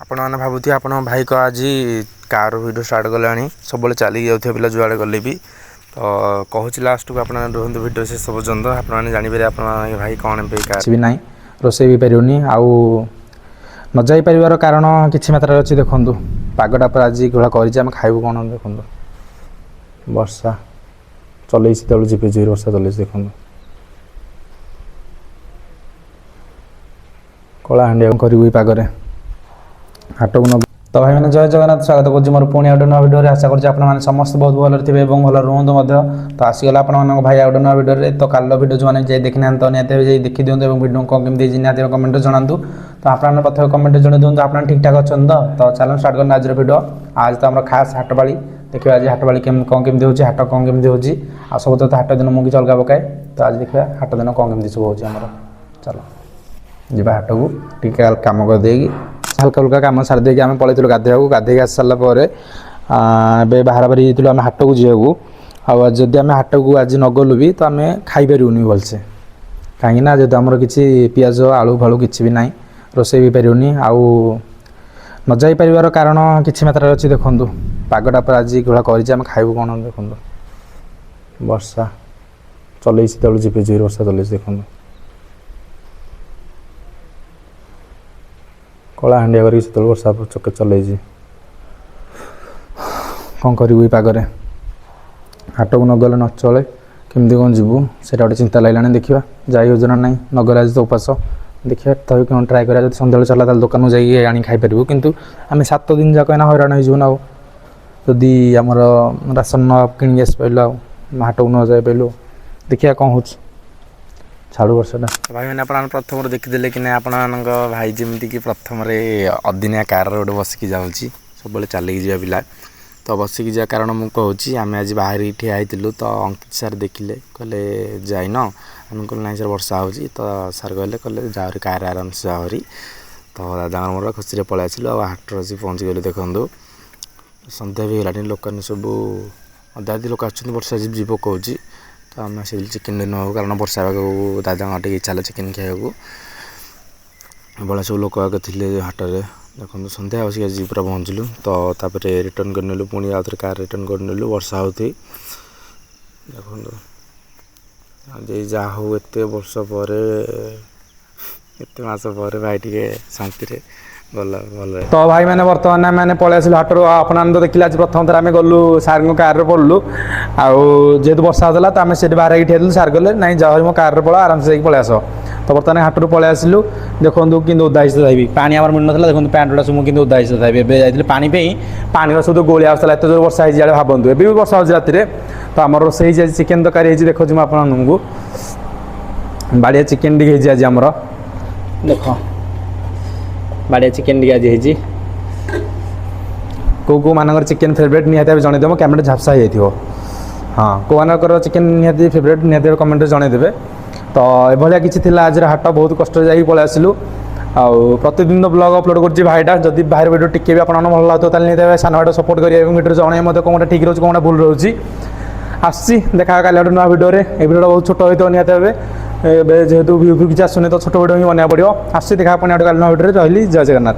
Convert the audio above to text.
आपण मैंने भावुथे आप भाई को आज कार भिडियो स्टार्ट कले सब चलिक जाऊे पिला जुआड़े गले भी तो कहूँ लास्ट को आप रुहतु भिडियो शेष पर्यटन आपने जापर आप भाई कौन କିଛି ବି ନାହିଁ ରୋଷେଇ ବି ପାରିବୁନି ଆଉ ନ ଯାଇ ପାରିବାର କାରଣ କିଛି ମାତ୍ରାରେ ଅଛି। ଦେଖନ୍ତୁ ପାଗଟା ପୁରା ଆଜି ଘୋଳା କରିଛି, ଆମେ ଖାଇବୁ କ'ଣ ଦେଖନ୍ତୁ। ବର୍ଷା ଚଲେଇଛି ତେଳୁ ଝିପି ଝିପି ବର୍ଷା ଚଲେଇଛି ଦେଖନ୍ତୁ। କଳା ହାଣ୍ଡିଆ କରିବୁ ଏଇ ପାଗରେ ହାଟକୁ ନ ତ ଭାଇମାନେ ଜୟ ଜଗନ୍ନାଥ, ସ୍ୱାଗତ କରୁଛି ମୋର ପୁଣି ଆଉ ଗୋଟେ ନୂଆ ଭିଡ଼ିଓରେ। ଆଶା କରୁଛି ଆପଣମାନେ ସମସ୍ତେ ବହୁତ ଭଲରେ ଥିବେ ଏବଂ ଭଲ ରୁହନ୍ତୁ ମଧ୍ୟ। ତ ଆସିଗଲା ଆପଣମାନଙ୍କ ଭାଇ ଆଉ ଗୋଟେ ନୂଆ ଭିଡ଼ିଓରେ। ତ କାଲିର ଭିଡ଼ିଓ ଯେଉଁମାନେ ଯାଇ ଦେଖିନାହାନ୍ତି ତ ନିହାତି ଭାବେ ଯାଇ ଦେଖିଦିଅନ୍ତୁ ଏବଂ ଭିଡ଼ିଓ କ'ଣ କେମିତି ହେଇଛି ନିହାତି କମେଣ୍ଟରେ ଜଣାନ୍ତୁ। ତ ଆପଣମାନେ ପ୍ରଥମେ କମେଣ୍ଟରେ ଜଣାଇ ଦିଅନ୍ତୁ ଆପଣ ଠିକ୍ ଠାକ୍ ଅଛନ୍ତି ତ ଚାଲନ୍ତୁ ଷ୍ଟାର୍ଟ କରିବା ଆଜିର ଭିଡ଼ିଓ। ଆଜି ତ ଆମର ଖାସ୍ ହାଟବାଳି ଦେଖିବା, ଆଜି ହାଟବାଳି କ'ଣ କେମିତି ହେଉଛି, ହାଟ କ'ଣ କେମିତି ହେଉଛି। ଆଉ ସବୁ ତ ହାଟ ଦିନ ମୁଁ କିଛି ଅଲଗା ପକାଏ, ତ ଆଜି ଦେଖିବା ହାଟ ଦିନ କ'ଣ କେମିତି ସବୁ ହେଉଛି ଆମର। ଚାଲ ଯିବା ହାଟକୁ, ଟିକେ କାମ କରିଦେଇକି ହାଲକା ହାଲକା କାମ ସାରି ଦେଇକି ଆମେ ପଳେଇଥିଲୁ ଗାଧୋଇବାକୁ। ଗାଧୋଇକି ଆସି ସାରିଲା ପରେ ଏବେ ବାହାରି ଯାଇଥିଲୁ ଆମେ ହାଟକୁ ଯିବାକୁ। ଆଉ ଯଦି ଆମେ ହାଟକୁ ଆଜି ନ ଗଲୁ ବି ତ ଆମେ ଖାଇପାରିବୁନି ଭଲସେ, କାହିଁକିନା ଯେହେତୁ ଆମର କିଛି ପିଆଜ ଆଳୁ ଫାଳୁ କିଛି ବି ନାହିଁ, ରୋଷେଇ ବି ପାରିବୁନି। ଆଉ ନ ଯାଇପାରିବାର କାରଣ କିଛି ମାତ୍ରାରେ ଅଛି। ଦେଖନ୍ତୁ ପାଗଟା ପୁରା ଆଜି ଘୋଳା କରିଛି, ଆମେ ଖାଇବୁ କ'ଣ ଦେଖନ୍ତୁ। ବର୍ଷା ଚଲେଇଛି ତେଳୁ ଝିପି ଝିପି ବର୍ଷା ଚଲେଇଛି ଦେଖନ୍ତୁ। କଳା ହାଣ୍ଡିଆ କରିକି ସେତେବେଳେ ବର୍ଷା ଚକେ ଚଲେଇଛି। କ'ଣ କରିବୁ ଏଇ ପାଗରେ, ହାଟକୁ ନ ଗଲେ ନ ଚଳେ, କେମିତି କ'ଣ ଯିବୁ ସେଇଟା ଗୋଟେ ଚିନ୍ତା ଲାଗିଲାଣି। ଦେଖିବା ଯାଇ ହେଉଛି ନା ନାହିଁ, ନ ଗଲେ ଆଜି ତ ଉପାସ। ଦେଖିବା ତଥାପି କ'ଣ ଟ୍ରାଏ କରିବା, ଯଦି ସନ୍ଧ୍ୟାବେଳେ ଚାଲିଲା ତାହେଲେ ଦୋକାନକୁ ଯାଇକି ଆଣି ଖାଇପାରିବୁ। କିନ୍ତୁ ଆମେ 7 ଦିନ ଯାକ ଏଇନା ହଇରାଣ ହେଇଯିବୁ ନା। ଆଉ ଯଦି ଆମର ରାସନ ନ କିଣିକି ଆସିପାରିଲୁ, ଆଉ ହାଟକୁ ନ ଯାଇପାରିଲୁ, ଦେଖିବା କ'ଣ ହେଉଛି। ଛାଡ଼ୁ ବର୍ଷଟା। भाई मैंने आप प्रथम देखीदे कि आप भाई जमीक प्रथम अदिनिया कार गोटे बसिक जाऊँ सब चलिक जा पिला तो बसिक जा कारण मुझे कहूँ आम आज बाहर ठिया होइलु। तो अंकित सार देखिले कहले जाइन, आम कह ना सर वर्षा हो तो सार कहले जाओरी कार आराम से जाओरी। तो दादा मोर खुशी पलि आसलु हाटर आसी पहुँची गलु। देखो सन्ध्या भी गलानी, लोक सब अधा अधी लोक आसुँच वर्षा झिप झिप पकाऊँ। तो आम से चिकेन नौ कारण वर्षा पाग दादा टे इच्छा चिकेन खाइबू बड़ा सब लोक आगे थे हाटर। देखो सन्ध्या आसिक आज पूरा पहुँचलु। तो रिटर्न कर नेलु, पुणी आउ थे कार रिटर्न कर नेलु वर्षा होती। देखो आज जहाँ हो एत वर्ष पर एत मस पर भाई टे शांति गला भल। तो भाई मैंने बर्तमान मैंने पलि आसलु हाटर। आपने तो देखिले आज प्रथम थर आम गलु सार कार पड़लु। आउ जेहेतु वर्षा होता तो आम से बाहर ठिया सार गले ना जाओ मो कार पड़ा आराम से पलि आस। तो बर्तमान हाटर पलि आसलु। देखो कि ओदा ही पानी आम मिल ना, देखो पैंट गुड़ा सब कि ओदा ही जाइए पानी पानी सब गोली आसला एत जो वर्षा होती भावतु एवं भी वर्षा हो राति। तो आम रोसे चिकेन तरकारी देखो आपको बाड़िया चिकेन टी आज आमर देख बाड़िया चिकेन टी आज कौ मानकर चिकेन फेवरेट निहाती जनईदेव कैमेरा झापसा हो जाइए। हाँ कौ मानकर चिकेन निहाती फेवरेट निहाती कमेंट जनईदेवे। तो यह किसी आज हाट बहुत कष्ट जाकि पलि आसलु। आउ प्रतिदिन तो ब्लॉग अपलोड कर भाईटा, जदि बाहर वीडियो टिके भी आपको भल लगता निहाती सान भाई सपोर्ट करेंगे वीडियो जनइबे कौन ठीक रोचे कौन भूल रोचे। आसी देखा कल गोटे नुआ भिडियो। ये भिडियो बहुत छोट होता निहाती भावे जेहेतु व्यू किसी आसुनी तो छोट भिडियो ही बना पड़ो। आसी देखा पुणी गोटे कल नुआ भिडियो। रही जय जगन्नाथ।